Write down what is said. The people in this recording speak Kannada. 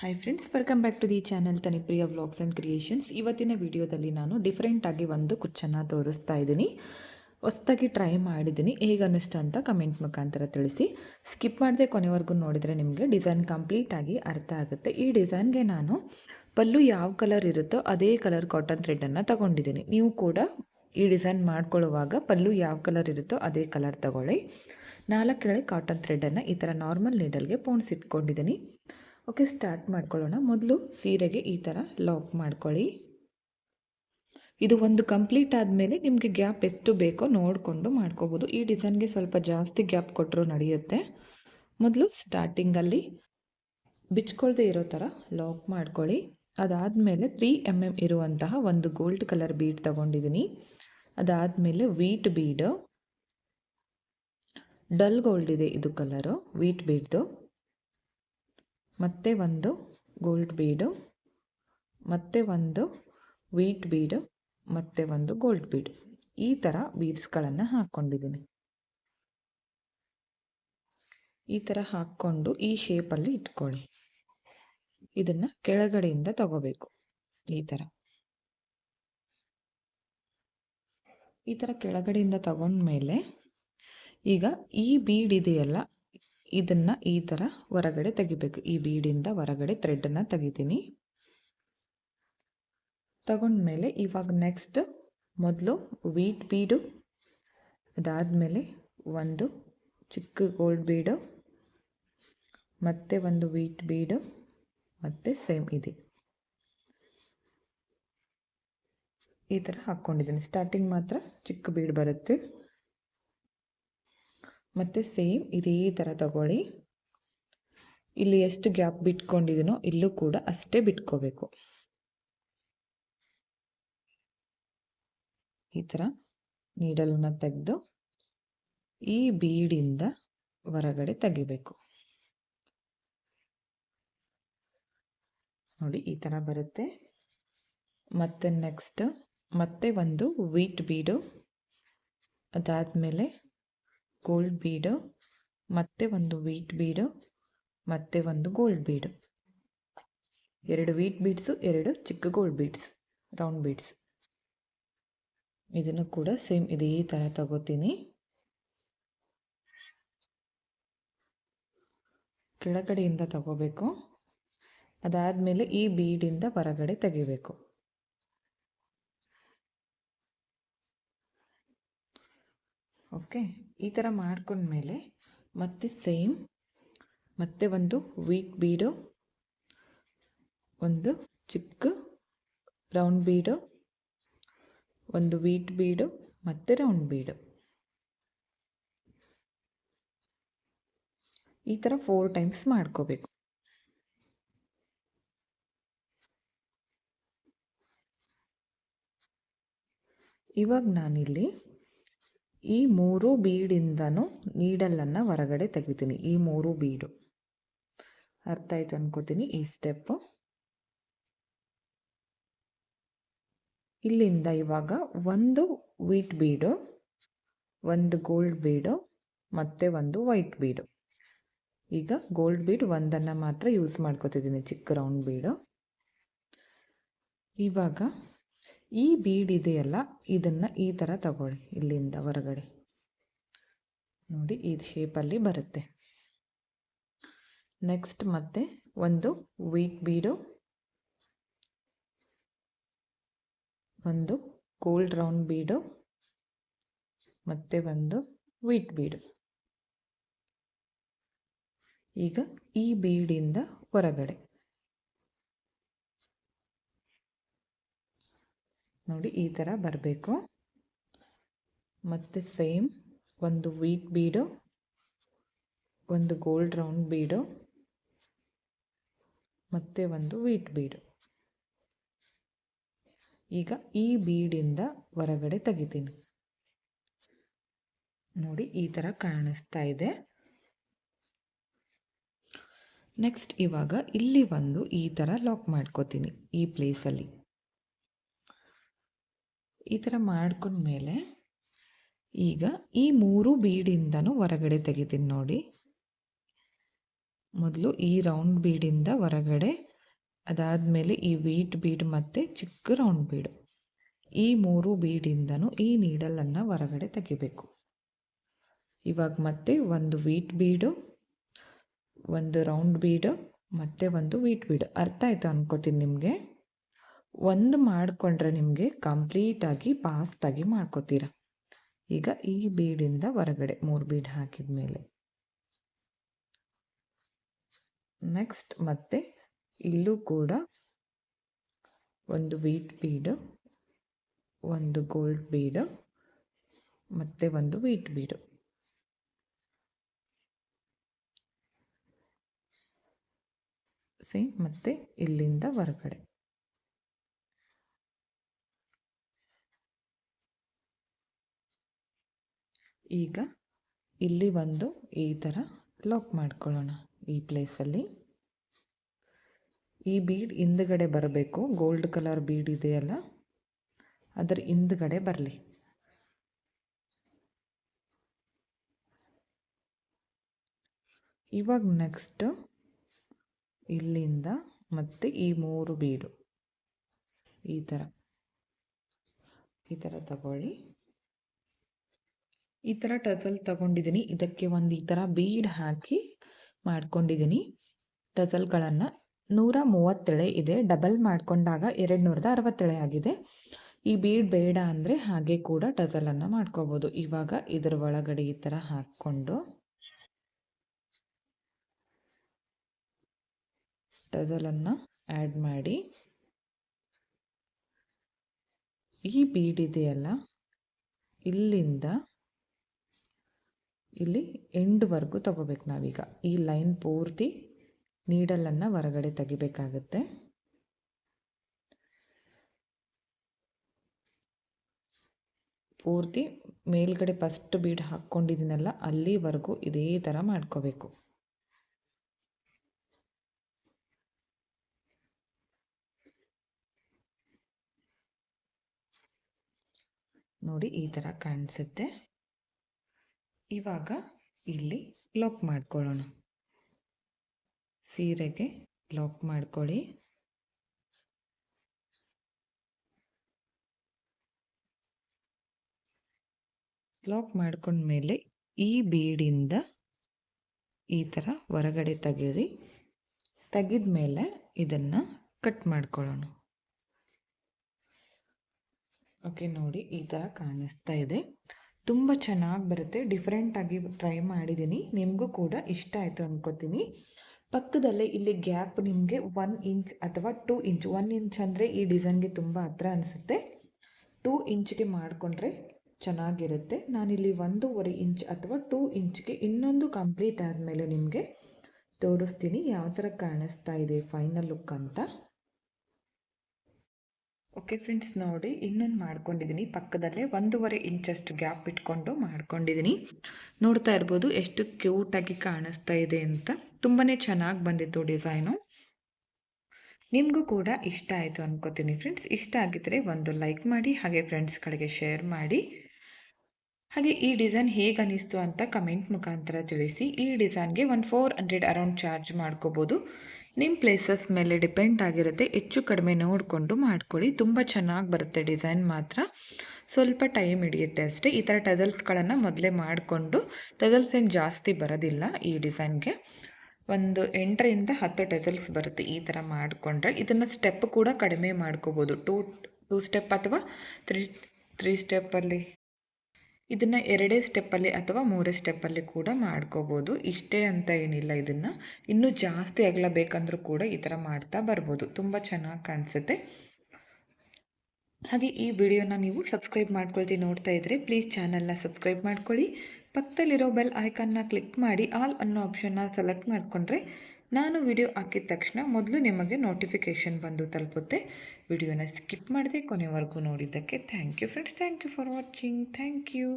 Hi friends, welcome back to the channel Tanipriya vlogs and creations. ಇವತ್ತಿನ ವಿಡಿಯೋದಲ್ಲಿ ನಾನು ಡಿಫ್ರೆಂಟಾಗಿ ಒಂದು ಕುಚ್ಚನ್ನು ತೋರಿಸ್ತಾ ಇದ್ದೀನಿ. ಹೊಸದಾಗಿ ಟ್ರೈ ಮಾಡಿದ್ದೀನಿ, ಹೇಗೆ ಅನ್ನಿಸ್ತಾ ಅಂತ ಕಮೆಂಟ್ ಮುಖಾಂತರ ತಿಳಿಸಿ. ಸ್ಕಿಪ್ ಮಾಡದೆ ಕೊನೆವರೆಗೂ ನೋಡಿದರೆ ನಿಮಗೆ ಡಿಸೈನ್ ಕಂಪ್ಲೀಟಾಗಿ ಅರ್ಥ ಆಗುತ್ತೆ. ಈ ಡಿಸೈನ್ಗೆ ನಾನು ಪಲ್ಲು ಯಾವ ಕಲರ್ ಇರುತ್ತೋ ಅದೇ ಕಲರ್ ಕಾಟನ್ ಥ್ರೆಡನ್ನು ತಗೊಂಡಿದ್ದೀನಿ. ನೀವು ಕೂಡ ಈ ಡಿಸೈನ್ ಮಾಡ್ಕೊಳ್ಳುವಾಗ ಪಲ್ಲು ಯಾವ ಕಲರ್ ಇರುತ್ತೋ ಅದೇ ಕಲರ್ ತಗೊಳ್ಳಿ. 4 ಎಳೆ ಕಾಟನ್ ಥ್ರೆಡನ್ನು ಈ ಥರ ನಾರ್ಮಲ್ ನೀಡಲ್ಗೆ ಪೋಣಿಸಿಟ್ಕೊಂಡಿದ್ದೀನಿ. ಓಕೆ, ಸ್ಟಾರ್ಟ್ ಮಾಡ್ಕೊಳ್ಳೋಣ. ಮೊದಲು ಸೀರೆಗೆ ಈ ಥರ ಲಾಕ್ ಮಾಡ್ಕೊಳ್ಳಿ. ಇದು ಒಂದು ಕಂಪ್ಲೀಟ್ ಆದಮೇಲೆ ನಿಮಗೆ ಗ್ಯಾಪ್ ಎಷ್ಟು ಬೇಕೋ ನೋಡಿಕೊಂಡು ಮಾಡ್ಕೋಬೋದು. ಈ ಡಿಸೈನ್ಗೆ ಸ್ವಲ್ಪ ಜಾಸ್ತಿ ಗ್ಯಾಪ್ ಕೊಟ್ಟರು ನಡೆಯುತ್ತೆ. ಮೊದಲು ಸ್ಟಾರ್ಟಿಂಗಲ್ಲಿ ಬಿಚ್ಕೊಳ್ದೇ ಇರೋ ಥರ ಲಾಕ್ ಮಾಡ್ಕೊಳ್ಳಿ. ಅದಾದಮೇಲೆ 3 mm ಇರುವಂತಹ ಒಂದು ಗೋಲ್ಡ್ ಕಲರ್ ಬೀಡ್ ತಗೊಂಡಿದ್ದೀನಿ. ಅದಾದಮೇಲೆ ವೀಟ್ ಬೀಡು, ಡಲ್ ಗೋಲ್ಡ್ ಇದೆ ಇದು ಕಲರು, ವೀಟ್ ಬೀಡ್ದು. ಮತ್ತೆ ಒಂದು ಗೋಲ್ಡ್ ಬೀಡು, ಮತ್ತೆ ಒಂದು ವೀಟ್ ಬೀಡು, ಮತ್ತೆ ಒಂದು ಗೋಲ್ಡ್ ಬೀಡು. ಈ ಥರ ಬೀಡ್ಸ್ಗಳನ್ನು ಹಾಕ್ಕೊಂಡಿದ್ದೀನಿ. ಈ ಥರ ಹಾಕ್ಕೊಂಡು ಈ ಶೇಪಲ್ಲಿ ಇಟ್ಕೊಳ್ಳಿ. ಇದನ್ನು ಕೆಳಗಡೆಯಿಂದ ತಗೋಬೇಕು. ಈ ಥರ ಕೆಳಗಡೆಯಿಂದ ತಗೊಂಡ್ಮೇಲೆ ಈಗ ಈ ಬೀಡ್ ಇದೆಯಲ್ಲ, ಇದನ್ನು ಈ ಥರ ಹೊರಗಡೆ ತೆಗಿಬೇಕು. ಈ ಬೀಡಿಂದ ಹೊರಗಡೆ ಥ್ರೆಡನ್ನು ತೆಗಿತೀನಿ. ತಗೊಂಡ್ಮೇಲೆ ಇವಾಗ ನೆಕ್ಸ್ಟ್ ಮೊದಲು ವೀಟ್ ಬೀಡು, ಅದಾದಮೇಲೆ ಒಂದು ಚಿಕ್ಕ ಗೋಲ್ಡ್ ಬೀಡು, ಮತ್ತೆ ಒಂದು ವೀಟ್ ಬೀಡು, ಮತ್ತು ಸೇಮ್ ಇದೆ ಈ ಥರ ಹಾಕ್ಕೊಂಡಿದ್ದೀನಿ. ಸ್ಟಾರ್ಟಿಂಗ್ ಮಾತ್ರ ಚಿಕ್ಕ ಬೀಡ್ ಬರುತ್ತೆ. ಮತ್ತು ಸೇಮ್ ಇದೇ ಥರ ತಗೊಳ್ಳಿ. ಇಲ್ಲಿ ಎಷ್ಟು ಗ್ಯಾಪ್ ಬಿಟ್ಕೊಂಡಿದ್ದೀನೋ ಇಲ್ಲೂ ಕೂಡ ಅಷ್ಟೇ ಬಿಟ್ಕೋಬೇಕು. ಈ ಥರ ನೀಡಲನ್ನು ತೆಗೆದು ಈ ಬೀಡಿಂದ ಹೊರಗಡೆ ತೆಗಿಬೇಕು. ನೋಡಿ, ಈ ಥರ ಬರುತ್ತೆ. ಮತ್ತೆ ನೆಕ್ಸ್ಟ್ ಮತ್ತೆ ಒಂದು ವೀಟ್ ಬೀಡು, ಅದಾದಮೇಲೆ ಗೋಲ್ಡ್ ಬೀಡು, ಮತ್ತೆ ಒಂದು ವೀಟ್ ಬೀಡು, ಮತ್ತೆ ಒಂದು ಗೋಲ್ಡ್ ಬೀಡು. 2 ವೀಟ್ ಬೀಡ್ಸು, 2 ಚಿಕ್ಕ ಗೋಲ್ಡ್ ಬೀಡ್ಸ್, ರೌಂಡ್ ಬೀಡ್ಸ್. ಇದನ್ನು ಕೂಡ ಸೇಮ್ ಇದೇ ಥರ ತಗೋತೀನಿ. ಕೆಳಗಡೆಯಿಂದ ತಗೋಬೇಕು. ಅದಾದಮೇಲೆ ಈ ಬೀಡಿಂದ ಹೊರಗಡೆ ತೆಗಿಬೇಕು. ಓಕೆ, ಈ ಥರ ಮಾಡ್ಕೊಂಡ್ಮೇಲೆ ಮತ್ತೆ ಸೇಮ್ ಮತ್ತೆ ಒಂದು ವೀಟ್ ಬೀಡು, ಒಂದು ಚಿಕ್ಕ ರೌಂಡ್ ಬೀಡು, ಒಂದು ವೀಟ್ ಬೀಡು, ಮತ್ತು ರೌಂಡ್ ಬೀಡು. ಈ ಥರ 4 ಟೈಮ್ಸ್ ಮಾಡ್ಕೋಬೇಕು. ಇವಾಗ ನಾನಿಲ್ಲಿ ಈ 3 ಬೀಡಿಂದನೂ ನೀಡಲನ್ನು ಹೊರಗಡೆ ತೆಗಿತೀನಿ. ಈ 3 ಬೀಡು ಅರ್ಥ ಆಯ್ತು ಅನ್ಕೋತೀನಿ. ಈ ಸ್ಟೆಪ್ಪು ಇಲ್ಲಿಂದ ಇವಾಗ ಒಂದು ವೀಟ್ ಬೀಡು, ಒಂದು ಗೋಲ್ಡ್ ಬೀಡು, ಮತ್ತು ಒಂದು ವೈಟ್ ಬೀಡು. ಈಗ ಗೋಲ್ಡ್ ಬೀಡ್ ಒಂದನ್ನು ಮಾತ್ರ ಯೂಸ್ ಮಾಡ್ಕೋತಿದ್ದೀನಿ, ಚಿಕ್ಕ ರೌಂಡ್ ಬೀಡು. ಇವಾಗ ಈ ಬೀಡ್ ಇದೆಯಲ್ಲ, ಇದನ್ನು ಈ ಥರ ತಗೊಳ್ಳಿ. ಇಲ್ಲಿಂದ ಹೊರಗಡೆ ನೋಡಿ, ಈ ಶೇಪಲ್ಲಿ ಬರುತ್ತೆ. ನೆಕ್ಸ್ಟ್ ಮತ್ತೆ ಒಂದು ವೀಟ್ ಬೀಡು, ಒಂದು ಗೋಲ್ಡ್ ರೌಂಡ್ ಬೀಡು, ಮತ್ತೆ ಒಂದು ವೀಟ್ ಬೀಡು. ಈಗ ಈ ಬೀಡಿಂದ ಹೊರಗಡೆ ನೋಡಿ, ಈ ಥರ ಬರಬೇಕು. ಮತ್ತು ಸೇಮ್ ಒಂದು ವೀಟ್ ಬೀಡು, ಒಂದು ಗೋಲ್ಡ್ ರೌಂಡ್ ಬೀಡು, ಮತ್ತು ಒಂದು ವೀಟ್ ಬೀಡು. ಈಗ ಈ ಬೀಡಿಂದ ಹೊರಗಡೆ ತೆಗಿತೀನಿ. ನೋಡಿ, ಈ ಥರ ಕಾಣಿಸ್ತಾ ಇದೆ. ನೆಕ್ಸ್ಟ್ ಇವಾಗ ಇಲ್ಲಿ ಒಂದು ಈ ಥರ ಲಾಕ್ ಮಾಡ್ಕೋತೀನಿ. ಈ ಪ್ಲೇಸಲ್ಲಿ ಈ ಥರ ಮಾಡ್ಕೊಂಡ್ಮೇಲೆ ಈಗ ಈ 3 ಬೀಡಿಂದನೂ ಹೊರಗಡೆ ತೆಗಿತೀನಿ. ನೋಡಿ, ಮೊದಲು ಈ ರೌಂಡ್ ಬೀಡಿಂದ ಹೊರಗಡೆ ಅದಾದಮೇಲೆ ಈ ವೀಟ್ ಬೀಡ್ ಮತ್ತು ಚಿಕ್ಕ ರೌಂಡ್ ಬೀಡು, ಈ 3 ಬೀಡಿಂದನೂ ಈ ನೀಡಲನ್ನು ಹೊರಗಡೆ ತೆಗಿಬೇಕು. ಇವಾಗ ಮತ್ತೆ ಒಂದು ವೀಟ್ ಬೀಡು, ಒಂದು ರೌಂಡ್ ಬೀಡು ಮತ್ತು ಒಂದು ವೀಟ್ ಬೀಡು. ಅರ್ಥ ಆಯಿತು ಅನ್ಕೋತೀನಿ ನಿಮಗೆ. ಒಂದು ಮಾಡಿಕೊಂಡ್ರೆ ನಿಮಗೆ ಕಂಪ್ಲೀಟಾಗಿ ಫಾಸ್ಟಾಗಿ ಮಾಡ್ಕೋತೀರ. ಈಗ ಈ ಬೀಡಿಂದ ಹೊರಗಡೆ 3 ಬೀಡ್ ಹಾಕಿದ ಮೇಲೆ ನೆಕ್ಸ್ಟ್ ಮತ್ತೆ ಇಲ್ಲೂ ಕೂಡ ಒಂದು ವೀಟ್ ಬೀಡು, ಒಂದು ಗೋಲ್ಡ್ ಬೀಡು ಮತ್ತು ಒಂದು ವೀಟ್ ಬೀಡು. ಸೇಮ್ ಮತ್ತೆ ಇಲ್ಲಿಂದ ಹೊರಗಡೆ. ಈಗ ಇಲ್ಲಿ ಒಂದು ಈ ಥರ ಲಾಕ್ ಮಾಡ್ಕೊಳ್ಳೋಣ. ಈ ಪ್ಲೇಸಲ್ಲಿ ಈ ಬೀಡ್ ಹಿಂದ್ಗಡೆ ಬರಬೇಕು. ಗೋಲ್ಡ್ ಕಲರ್ ಬೀಡ್ ಇದೆಯಲ್ಲ, ಅದರ ಹಿಂದ್ಗಡೆ ಬರಲಿ. ಇವಾಗ ನೆಕ್ಸ್ಟ್ ಇಲ್ಲಿಂದ ಮತ್ತೆ ಈ 3 ಬೀಡು ಈ ಥರ ತಗೊಳ್ಳಿ. ಈ ಥರ ಟಸಲ್ ತಗೊಂಡಿದ್ದೀನಿ. ಇದಕ್ಕೆ ಒಂದು ಈ ಥರ ಬೀಡ್ ಹಾಕಿ ಮಾಡ್ಕೊಂಡಿದ್ದೀನಿ. ಟಸಲ್ಗಳನ್ನು 130 ಎಳೆ ಇದೆ. ಡಬಲ್ ಮಾಡಿಕೊಂಡಾಗ 260 ಎಳೆ ಆಗಿದೆ. ಈ ಬೀಡ್ ಬೇಡ ಅಂದರೆ ಹಾಗೆ ಕೂಡ ಟಸಲನ್ನು ಮಾಡ್ಕೋಬೋದು. ಇವಾಗ ಇದರ ಒಳಗಡೆ ಈ ಥರ ಹಾಕ್ಕೊಂಡು ಟಸಲನ್ನು ಆ್ಯಡ್ ಮಾಡಿ, ಈ ಬೀಡ್ ಇದೆಯಲ್ಲ ಇಲ್ಲಿಂದ ಇಲ್ಲಿ ಎಂಡ್ವರೆಗೂ ತಗೋಬೇಕು ನಾವೀಗ. ಈ ಲೈನ್ ಪೂರ್ತಿ ನೀಡಲನ್ನು ಹೊರಗಡೆ ತೆಗಿಬೇಕಾಗುತ್ತೆ. ಪೂರ್ತಿ ಮೇಲ್ಗಡೆ ಫಸ್ಟ್ ಬೀಡ್ ಹಾಕ್ಕೊಂಡಿದ್ದೀನಲ್ಲ ಅಲ್ಲಿವರೆಗೂ ಇದೇ ಥರ ಮಾಡ್ಕೋಬೇಕು. ನೋಡಿ ಈ ಥರ ಕಾಣಿಸುತ್ತೆ. ಇವಾಗ ಇಲ್ಲಿ ಲಾಕ್ ಮಾಡ್ಕೊಳ್ಳೋಣ. ಸೀರೆಗೆ ಲಾಕ್ ಮಾಡ್ಕೊಳ್ಳಿ. ಲಾಕ್ ಮಾಡ್ಕೊಂಡ್ಮೇಲೆ ಈ ಬೀಡಿಂದ ಈ ಥರ ಹೊರಗಡೆ ತೆಗೀರಿ. ತೆಗೆದ ಮೇಲೆ ಇದನ್ನು ಕಟ್ ಮಾಡ್ಕೊಳ್ಳೋಣ. ಓಕೆ, ನೋಡಿ ಈ ಥರ ಕಾಣಿಸ್ತಾ ಇದೆ. ತುಂಬ ಚೆನ್ನಾಗಿ ಬರುತ್ತೆ. ಡಿಫ್ರೆಂಟಾಗಿ ಟ್ರೈ ಮಾಡಿದ್ದೀನಿ. ನಿಮಗೂ ಕೂಡ ಇಷ್ಟ ಆಯಿತು ಅಂದ್ಕೋತೀನಿ. ಪಕ್ಕದಲ್ಲೇ ಇಲ್ಲಿ ಗ್ಯಾಪ್ ನಿಮಗೆ 1 ಇಂಚ್ ಅಥವಾ 2 ಇಂಚ್. 1 ಇಂಚ್ ಅಂದರೆ ಈ ಡಿಸೈನ್ಗೆ ತುಂಬ ಹತ್ರ ಅನಿಸುತ್ತೆ. 2 ಇಂಚ್ಗೆ ಮಾಡಿಕೊಂಡ್ರೆ ಚೆನ್ನಾಗಿರುತ್ತೆ. ನಾನಿಲ್ಲಿ 1.5 ಇಂಚ್ ಅಥವಾ 2 ಇಂಚ್ಗೆ ಇನ್ನೊಂದು ಕಂಪ್ಲೀಟ್ ಆದಮೇಲೆ ನಿಮಗೆ ತೋರಿಸ್ತೀನಿ ಯಾವ ಥರ ಕಾಣಿಸ್ತಾ ಇದೆ ಫೈನಲ್ ಲುಕ್ ಅಂತ. ಓಕೆ ಫ್ರೆಂಡ್ಸ್, ನೋಡಿ ಇನ್ನೊಂದು ಮಾಡ್ಕೊಂಡಿದ್ದೀನಿ. ಪಕ್ಕದಲ್ಲೇ 1.5 ಇಂಚಷ್ಟು ಗ್ಯಾಪ್ ಇಟ್ಕೊಂಡು ಮಾಡ್ಕೊಂಡಿದ್ದೀನಿ. ನೋಡ್ತಾ ಇರ್ಬೋದು ಎಷ್ಟು ಕ್ಯೂಟಾಗಿ ಕಾಣಿಸ್ತಾ ಇದೆ ಅಂತ. ತುಂಬಾ ಚೆನ್ನಾಗಿ ಬಂದಿತ್ತು ಡಿಸೈನು. ನಿಮಗೂ ಕೂಡ ಇಷ್ಟ ಆಯಿತು ಅನ್ಕೋತೀನಿ ಫ್ರೆಂಡ್ಸ್. ಇಷ್ಟ ಆಗಿದ್ದರೆ ಒಂದು ಲೈಕ್ ಮಾಡಿ, ಹಾಗೆ ಫ್ರೆಂಡ್ಸ್ಗಳಿಗೆ ಶೇರ್ ಮಾಡಿ. ಹಾಗೆ ಈ ಡಿಸೈನ್ ಹೇಗೆ ಅನ್ನಿಸ್ತು ಅಂತ ಕಮೆಂಟ್ ಮುಖಾಂತರ ತಿಳಿಸಿ. ಈ ಡಿಸೈನ್ಗೆ 400 ಅರೌಂಡ್ ಚಾರ್ಜ್ ಮಾಡ್ಕೋಬೋದು. ನಿಮ್ಮ ಪ್ಲೇಸಸ್ ಮೇಲೆ ಡಿಪೆಂಡ್ ಆಗಿರುತ್ತೆ. ಹೆಚ್ಚು ಕಡಿಮೆ ನೋಡಿಕೊಂಡು ಮಾಡ್ಕೊಳ್ಳಿ. ತುಂಬ ಚೆನ್ನಾಗಿ ಬರುತ್ತೆ ಡಿಸೈನ್ ಮಾತ್ರ. ಸ್ವಲ್ಪ ಟೈಮ್ ಹಿಡಿಯುತ್ತೆ ಅಷ್ಟೇ. ಈ ಥರ ಟಸಲ್ಸ್ಗಳನ್ನು ಮೊದಲೇ ಮಾಡಿಕೊಂಡು, ಟಸಲ್ಸ್ ಏನು ಜಾಸ್ತಿ ಬರೋದಿಲ್ಲ ಈ ಡಿಸೈನ್ಗೆ. ಒಂದು 8ರಿಂದ 10 ಟಸಲ್ಸ್ ಬರುತ್ತೆ ಈ ಥರ ಮಾಡಿಕೊಂಡ್ರೆ. ಇದನ್ನು ಸ್ಟೆಪ್ ಕೂಡ ಕಡಿಮೆ ಮಾಡ್ಕೋಬೋದು. 2 ಸ್ಟೆಪ್ ಅಥವಾ 3 ಸ್ಟೆಪ್ಪಲ್ಲಿ, ಇದನ್ನು 2 ಸ್ಟೆಪ್ಪಲ್ಲಿ ಅಥವಾ 3 ಸ್ಟೆಪ್ಪಲ್ಲಿ ಕೂಡ ಮಾಡ್ಕೋಬೋದು. ಇಷ್ಟೇ ಅಂತ ಏನಿಲ್ಲ. ಇದನ್ನು ಇನ್ನೂ ಜಾಸ್ತಿ ಅಗಲ ಬೇಕಂದ್ರೂ ಕೂಡ ಈ ಥರ ಮಾಡ್ತಾ ಬರ್ಬೋದು. ತುಂಬ ಚೆನ್ನಾಗಿ ಕಾಣಿಸುತ್ತೆ. ಹಾಗೆ ಈ ವಿಡಿಯೋನ ನೀವು ಸಬ್ಸ್ಕ್ರೈಬ್ ಮಾಡ್ಕೊಳ್ತಿ ನೋಡ್ತಾ ಇದ್ದರೆ ಪ್ಲೀಸ್ ಚಾನಲ್ನ ಸಬ್ಸ್ಕ್ರೈಬ್ ಮಾಡ್ಕೊಳ್ಳಿ. ಪಕ್ಕದಲ್ಲಿರೋ ಬೆಲ್ ಐಕನ್ನ ಕ್ಲಿಕ್ ಮಾಡಿ ಆಲ್ ಅನ್ನೋ ಆಪ್ಷನ್ನ ಸೆಲೆಕ್ಟ್ ಮಾಡಿಕೊಂಡ್ರೆ ನಾನು ವಿಡಿಯೋ ಹಾಕಿದ ತಕ್ಷಣ ಮೊದಲು ನಿಮಗೆ ನೋಟಿಫಿಕೇಷನ್ ಬಂದು ತಲುಪುತ್ತೆ. ವಿಡಿಯೋನ ಸ್ಕಿಪ್ ಮಾಡದೆ ಕೊನೆವರೆಗೂ ನೋಡಿದ್ದಕ್ಕೆ thank you friends. Thank you for watching. Thank you.